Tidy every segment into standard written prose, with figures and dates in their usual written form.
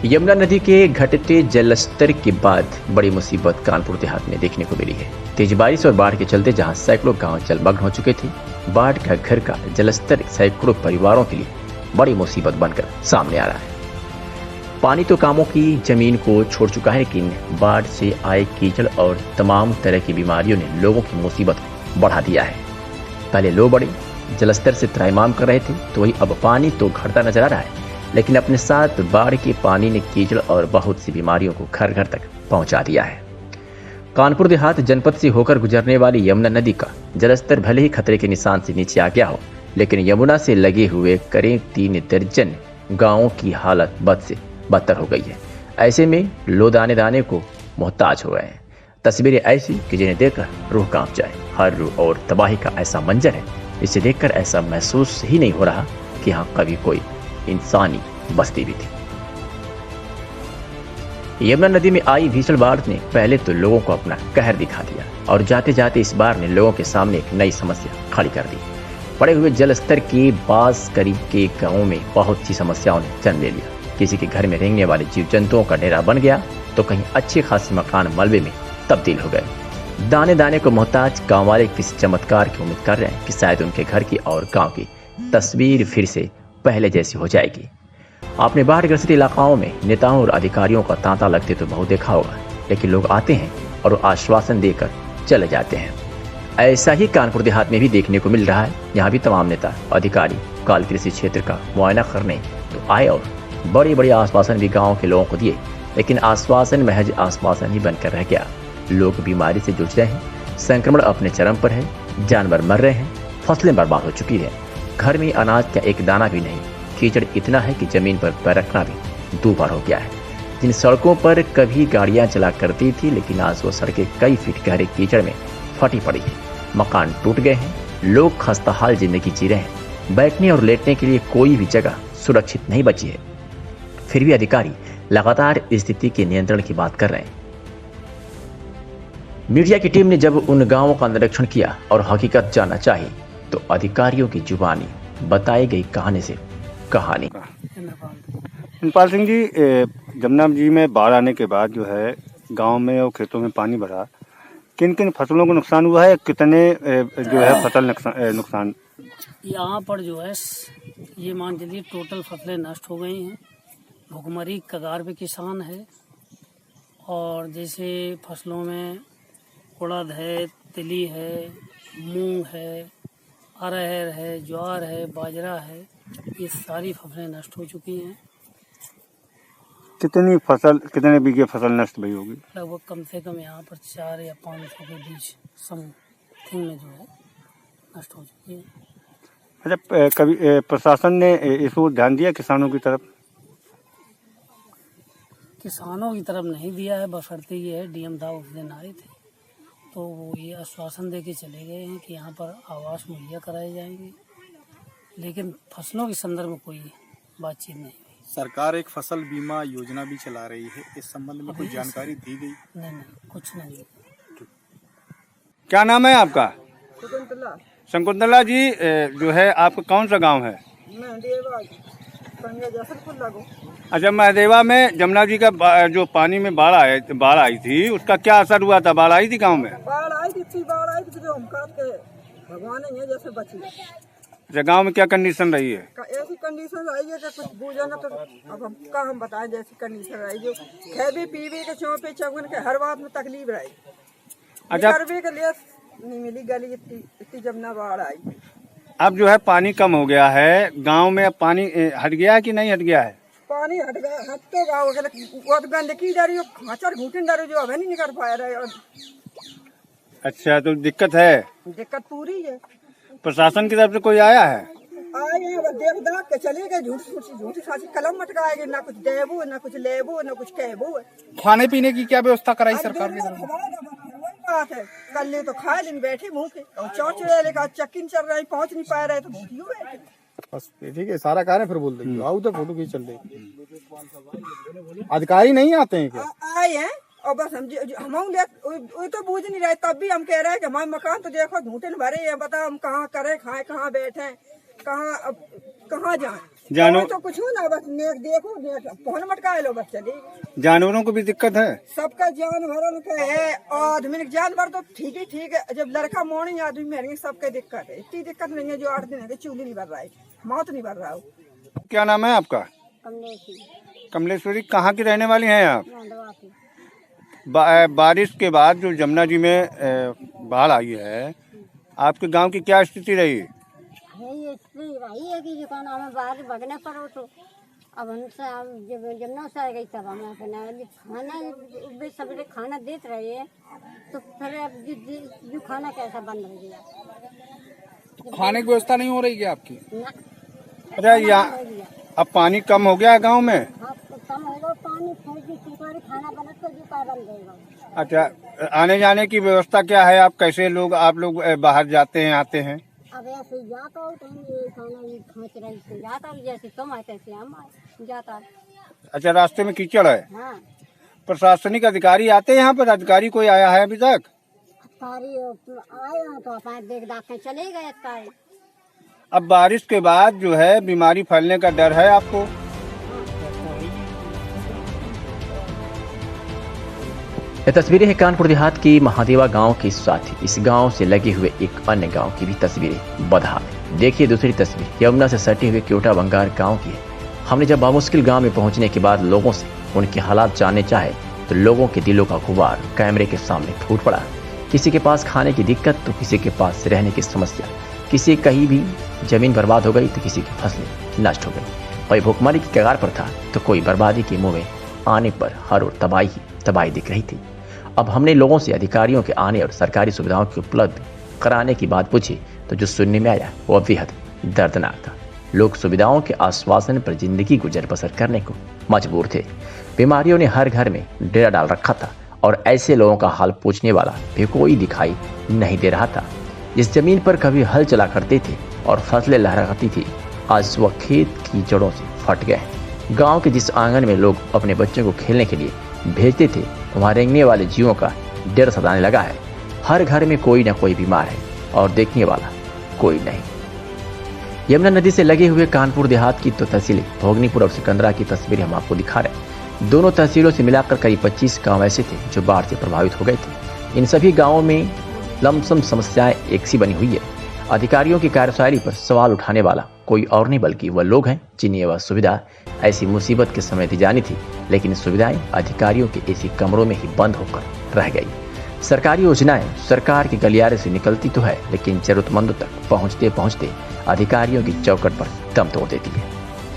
यमुना नदी के घटते जलस्तर के बाद बड़ी मुसीबत कानपुर देहात में देखने को मिली है। तेज बारिश और बाढ़ के चलते जहां सैकड़ों गांव जलमग्न हो चुके थे, बाढ़ का घर का जलस्तर सैकड़ों परिवारों के लिए बड़ी मुसीबत बनकर सामने आ रहा है। पानी तो कामों की जमीन को छोड़ चुका है, लेकिन बाढ़ से आए कीचड़ और तमाम तरह की बीमारियों ने लोगों की मुसीबत को बढ़ा दिया है। पहले लोग बड़े जलस्तर से त्राहिमाम कर रहे थे, तो वही अब पानी तो घटता नजर आ रहा है, लेकिन अपने साथ बाढ़ के पानी ने कीचड़ और बहुत सी बीमारियों को घर घर तक पहुंचा दिया है। कानपुर देहात जनपद से होकर गुजरने वाली यमुना नदी का जलस्तर भले ही खतरे के निशान से नीचे आ गया हो, लेकिन यमुना से लगे हुए करीब 3 दर्जन गांवों की हालत बद से बदतर हो गई है। ऐसे में लोग दाने दाने को मोहताज हो गए हैं। तस्वीरें ऐसी कि जिन्हें देखकर रूह कांप जाए। हर और तबाही का ऐसा मंजर है, इसे देखकर ऐसा महसूस ही नहीं हो रहा कि हाँ कभी कोई इंसानी बस्ती भी थी। यमुना नदी में आई भीषण बाढ़ ने पहले तो लोगों को अपना कहर दिखा दिया और जाते जाते इस बाढ़ ने लोगों के सामने एक नई समस्या खड़ी कर दी। बढ़े हुए जलस्तर के बास करीब के गांवों में बहुत सी समस्याओं ने जन्म ले लिया। किसी के घर में रेंगने वाले जीव जंतुओं का डेरा बन गया, तो कहीं अच्छे खासे मकान मलबे में तब्दील हो गए। दाने दाने को मोहताज गांव वाले किसी चमत्कार की उम्मीद कर रहे हैं कि शायद उनके घर की और गांव की तस्वीर फिर से पहले जैसी हो जाएगी। आपने बाढ़ ग्रसित इलाकाओं में नेताओं और अधिकारियों का तांता लगते तो बहुत देखा होगा, लेकिन लोग आते हैं और आश्वासन देकर चले जाते हैं। ऐसा ही कानपुर देहात में भी देखने को मिल रहा है। यहाँ भी तमाम नेता अधिकारी काल कृषि क्षेत्र का मुआयना करने तो आए और बड़े बड़े आश्वासन भी गाँव के लोगों को दिए, लेकिन आश्वासन महज आश्वासन ही बनकर रह गया। लोग बीमारी से जूझ रहे हैं, संक्रमण अपने चरम पर है, जानवर मर रहे हैं, फसलें बर्बाद हो चुकी है, घर में अनाज का एक दाना भी नहीं। कीचड़ इतना है कि जमीन पर पैर रखना भी दूभर हो गया है। जिन सड़कों पर कभी गाड़ियां चला करती थी, लेकिन आज वो सड़कें कई फीट गहरे कीचड़ में फटी पड़ी है। मकान टूट गए हैं, लोग खस्ताहाल जिंदगी जी रहे हैं। बैठने और लेटने के लिए कोई भी जगह सुरक्षित नहीं बची है। फिर भी अधिकारी लगातार स्थिति के नियंत्रण की बात कर रहे हैं। मीडिया की टीम ने जब उन गांवों का निरीक्षण किया और हकीकत जानना चाहिए, तो अधिकारियों की जुबानी बताई गई कहानी से कहानी। इंद्रपाल सिंह जी, जमुना जी में बाढ़ आने के बाद जो है गांव में और खेतों में पानी भरा, किन किन फसलों को नुकसान हुआ है, कितने जो है फसल नुकसान? यहाँ पर जो है ये मान चलिए टोटल फसलें नष्ट हो गई हैं। भुखमरी कगार पे किसान है, और जैसे फसलों में उड़द है, तिली है, मूंग है, अरहर है, ज्वार है, बाजरा है, ये सारी फसलें नष्ट हो चुकी हैं। कितने बीघे फसल नष्ट हुई होगी? लगभग कम से कम यहाँ पर 4 या 500 के बीच समथिंग में जो है नष्ट हो चुकी है। अच्छा, कभी प्रशासन ने इस ओर ध्यान दिया किसानों की तरफ? किसानों की तरफ नहीं दिया है, बशर्ते ये है डीएम साहब उस दिन आए थे तो वो ये आश्वासन दे के चले गए हैं कि यहाँ पर आवास मुहैया कराए जाएंगे, लेकिन फसलों के संदर्भ में कोई बातचीत नहीं हुई। सरकार एक फसल बीमा योजना भी चला रही है, इस संबंध में कोई जानकारी दी गई? नहीं, कुछ नहीं। क्या नाम है आपका? शकुंतला जी, जो है आपका कौन सा गांव है? अच्छा, महदेवा में जमुना जी का जो पानी में बाढ़ आई थी, उसका क्या असर हुआ था? बाढ़ आई थी गांव में? बाढ़ आई थी जो हम के भगवान है जैसे बची। अच्छा, गांव में क्या कंडीशन रही है? ऐसी कंडीशन रही है कि कुछ बूझा ना, तो अब हम बताएं जैसी कंडीशन रही जो खेबे पीवे के चौपे चौगन के हर बात में तकलीफ रही। अच्छा, करवे के लिए नहीं मिली गली इतनी जमुना बाढ़ आई। अब जो है पानी कम हो गया है गांव में, अब पानी हट गया है कि नहीं हट गया है? पानी हट गया, हट तो गाँव वो गंदगी डाली, खाचर घूटन डाली जो अब नहीं निकल पाया रहे। अच्छा, तो दिक्कत है? दिक्कत पूरी है। प्रशासन की तरफ से कोई आया है? आए हैं, देख दाख के चले गए, झूठी खासी कलम मटकाएंगे, ना कुछ देबो, ना कुछ लेबो, ना कुछ कहबो। खाने पीने की क्या व्यवस्था कराई सरकार की तरफ? बात है, कल तो खाए दिन बैठे भूखे, और चौचड़े लेकर चक्की चल रही, पहुंच नहीं पा रहे तो भूखी बैठे। बस ठीक है, सारा कार्य फिर बोल देंगे, आओ तो फोटो खींच चल रही। अधिकारी नहीं आते हैं क्या? आए हैं और बस हम तो बूझ नहीं रहे, तब भी हम कह रहे हैं कि हमारे मकान तो देखो घूटे भरे हैं, बताओ हम कहाँ करें, खाए कहाँ बैठे, कहाँ कहाँ जाए जानो तो कुछ हो ना, बस नेक देखो नेक फोन मटकाए लो, बस चली। जानवरों को भी दिक्कत है। सबका जानवरों का है, आदमी के जानवर तो ठीक है, जब लड़का मोड़ी आदमी मरेंगे सबके दिक्कत है। इतनी दिक्कत नहीं है जो 8 दिन है चूल्ही नहीं भर रहा है, मौत नहीं भर रहा हो। क्या नाम है आपका? कमलेश्वरी। कहाँ की रहने वाली हैं आप? बारिश के बाद जो जमुना जी में बाढ़ आई है, आपके गांव की क्या स्थिति रही? ये स्थिति रही है कि जो हमें बाहर भगने पड़ो, तो अब हमसे जब जमुना से आ गई तब हम खाना सवेरे खाना देते रहे हैं, तो फिर अब जो खाना कैसा बंद हो गया। खाने की व्यवस्था नहीं हो रही है आपकी? अच्छा, यहाँ अब पानी कम हो गया है गाँव में? हाँ, तो कम होगा पानी, फिर खाना बना तो जो का बंद होगा। अच्छा, आने जाने की व्यवस्था क्या है? आप कैसे आप लोग बाहर जाते हैं आते हैं? अब ऐसे जाता हो तो हम ये खाना खाँच रहे से जाता हो, जैसे तुम आए तैसे हम आए जाता। अच्छा, रास्ते में कीचड़ है? हाँ, प्रशासनिक अधिकारी आते हैं यहाँ पर? अधिकारी कोई आया है अभी तक? अधिकारी आए हैं तो अपने देख दाख के चले गए अधिकारी। अब बारिश के बाद जो है बीमारी फैलने का डर है आपको? ये तस्वीरें हैं कानपुर देहात की महादेवा गांव के साथ ही इस गांव से लगे हुए एक अन्य गांव की भी तस्वीरें बधा में। देखिए दूसरी तस्वीर यमुना से सटे हुए क्योटा बंगार गांव की है। हमने जब बामुश्किल गांव में पहुंचने के बाद लोगों से उनके हालात जानने चाहे तो लोगों के दिलों का गुबार कैमरे के सामने फूट पड़ा। किसी के पास खाने की दिक्कत तो किसी के पास रहने की समस्या, किसी कहीं भी जमीन बर्बाद हो गई तो किसी की फसलें नष्ट हो गई। कोई भुखमरी की कगार पर था तो कोई बर्बादी के मुंह में आने पर हर ओर तबाही दिख रही थी। अब हमने लोगों से अधिकारियों के आने और सरकारी सुविधाओं की उपलब्ध कराने की बात पूछी तो जो सुनने में आया वो बेहद दर्दनाक था। लोग सुविधाओं के आश्वासन पर जिंदगी गुजर बसर करने को मजबूर थे। बीमारियों ने हर घर में डेरा डाल रखा था और ऐसे लोगों का हाल पूछने वाला भी कोई दिखाई नहीं दे रहा था। जिस जमीन पर कभी हल चला करते थे और फसलें लहराती थी, आज वह खेत की जड़ों से फट गए। गांव के जिस आंगन में लोग अपने बच्चों को खेलने के लिए भेजते थे, वहाँ रेंगने वाले जीवों का डर सताने लगा है। हर घर में कोई न कोई बीमार है और देखने वाला कोई नहीं। यमुना नदी से लगे हुए कानपुर देहात की तो तहसीलें भोगनीपुर और सिकंदरा की तस्वीरें हम आपको दिखा रहे हैं। दोनों तहसीलों से मिलाकर करीब 25 गांव ऐसे थे जो बाढ़ से प्रभावित हो गए थे। इन सभी गाँवों में लमसम समस्याएं एक सी बनी हुई है। अधिकारियों की कार्यशैली पर सवाल उठाने वाला कोई और नहीं बल्कि वह लोग हैं जिन्हें वह सुविधा ऐसी मुसीबत के समय दी जानी थी, लेकिन सुविधाएं अधिकारियों के ऐसी कमरों में ही बंद होकर रह गई। सरकारी योजनाएं सरकार के गलियारे से निकलती तो है, लेकिन जरूरतमंदों तक पहुंचते पहुंचते अधिकारियों की चौखट पर दम तोड़ देती है।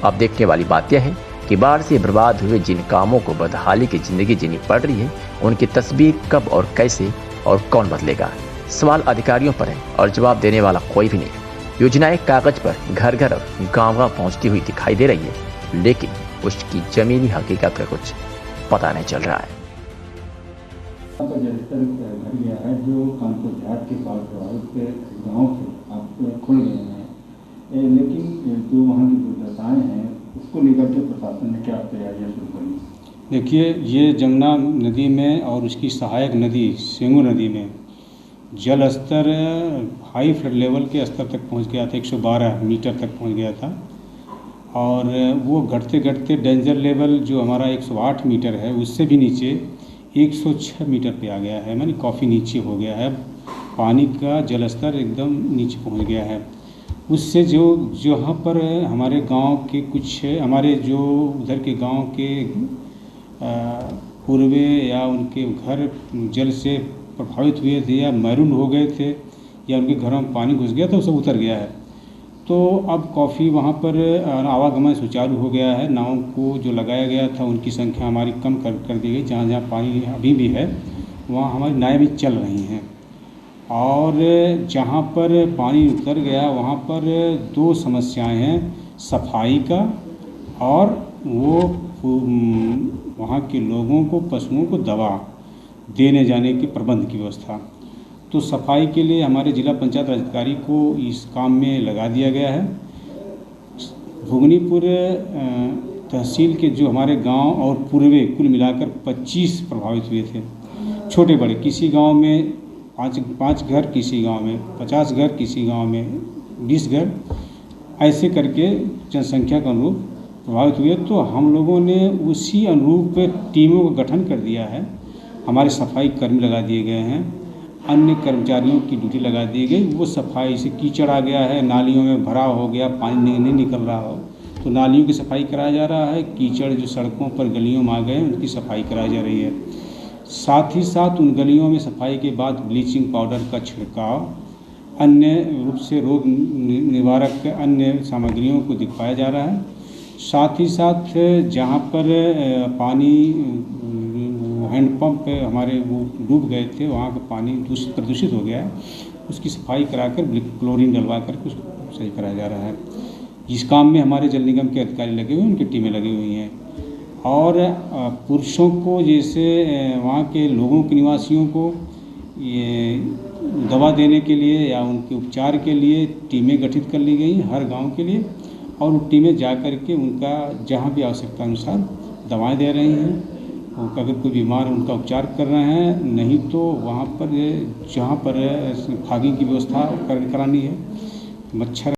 अब देखने वाली बात यह है कि बाढ़ से बर्बाद हुए जिन कामों को बदहाली की जिंदगी जीनी पड़ रही है, उनकी तस्वीर कब और कैसे और कौन बदलेगा। सवाल अधिकारियों पर है और जवाब देने वाला कोई भी नहीं। योजनाएं कागज पर घर घर और गांव पहुंचती हुई दिखाई दे रही है, लेकिन उसकी जमीनी हकीकत का कुछ पता नहीं चल रहा है। जलस्तर घट गया है जो कानपुर देहात के बाढ़ प्रभावित गाँव से आप खुल गए हैं, लेकिन जो वहाँ की दुर्दशाएँ हैं उसको लेकर के प्रशासन ने क्या तैयारियाँ शुरू करी? देखिए, ये जमुना नदी में और उसकी सहायक नदी सेंगू नदी में जल स्तर हाई फ्लड लेवल के स्तर तक पहुंच गया था, 112 मीटर तक पहुंच गया था। और वो घटते घटते डेंजर लेवल जो हमारा 108 मीटर है उससे भी नीचे 106 मीटर पे आ गया है, मानी काफ़ी नीचे हो गया है। पानी का जल स्तर एकदम नीचे पहुंच गया है। उससे जो यहाँ पर हमारे गांव के कुछ हमारे जो उधर के गांव के पूर्वे या उनके घर जल से प्रभावित हुए थे या मैरून हो गए थे या उनके घरों में पानी घुस गया था, वो सब उतर गया है। तो अब काफ़ी वहाँ पर आवागमन सुचारू हो गया है। नावों को जो लगाया गया था उनकी संख्या हमारी कम कर दी गई। जहाँ जहाँ पानी अभी भी है वहाँ हमारी नावें भी चल रही हैं। और जहाँ पर पानी उतर गया वहाँ पर 2 समस्याएं हैं, सफाई का और वो वहाँ के लोगों को पशुओं को दवा देने जाने के प्रबंध की व्यवस्था। तो सफाई के लिए हमारे जिला पंचायत अधिकारी को इस काम में लगा दिया गया है। भोगनीपुर तहसील के जो हमारे गांव और पूर्वे कुल मिलाकर 25 प्रभावित हुए थे, छोटे बड़े। किसी गांव में 5 घर, किसी गांव में 50 घर, किसी गांव में 20 घर। ऐसे करके जनसंख्या के अनुरूप प्रभावित हुए। तो हम लोगों ने उसी अनुरूप टीमों का गठन कर दिया है। हमारे सफाई कर्मी लगा दिए गए हैं, अन्य कर्मचारियों की ड्यूटी लगा दी गई। वो सफाई से कीचड़ आ गया है, नालियों में भराव हो गया, पानी नहीं निकल रहा हो तो नालियों की सफाई कराया जा रहा है। कीचड़ जो सड़कों पर गलियों में आ गए उनकी सफाई कराई जा रही है। साथ ही साथ उन गलियों में सफाई के बाद ब्लीचिंग पाउडर का छिड़काव, अन्य रूप से रोग निवारक अन्य सामग्रियों को दिखवाया जा रहा है। साथ ही साथ जहाँ पर पानी हैंडपम्प हमारे वो डूब गए थे, वहाँ का पानी प्रदूषित हो गया है, उसकी सफाई कराकर क्लोरीन डलवा करके उसको सही कराया जा रहा है। इस काम में हमारे जल निगम के अधिकारी लगे हुए हैं, उनकी टीमें लगी हुई हैं। और पुरुषों को जैसे वहाँ के लोगों के निवासियों को ये दवा देने के लिए या उनके उपचार के लिए टीमें गठित कर ली गई हर गांव के लिए, और वो टीमें जा कर के उनका जहाँ भी आवश्यकता अनुसार दवाएं दे रही हैं। अगर कोई बीमार है उनका उपचार कर रहे हैं, नहीं तो वहाँ पर जहाँ पर फॉगिंग की व्यवस्था करानी है। मच्छर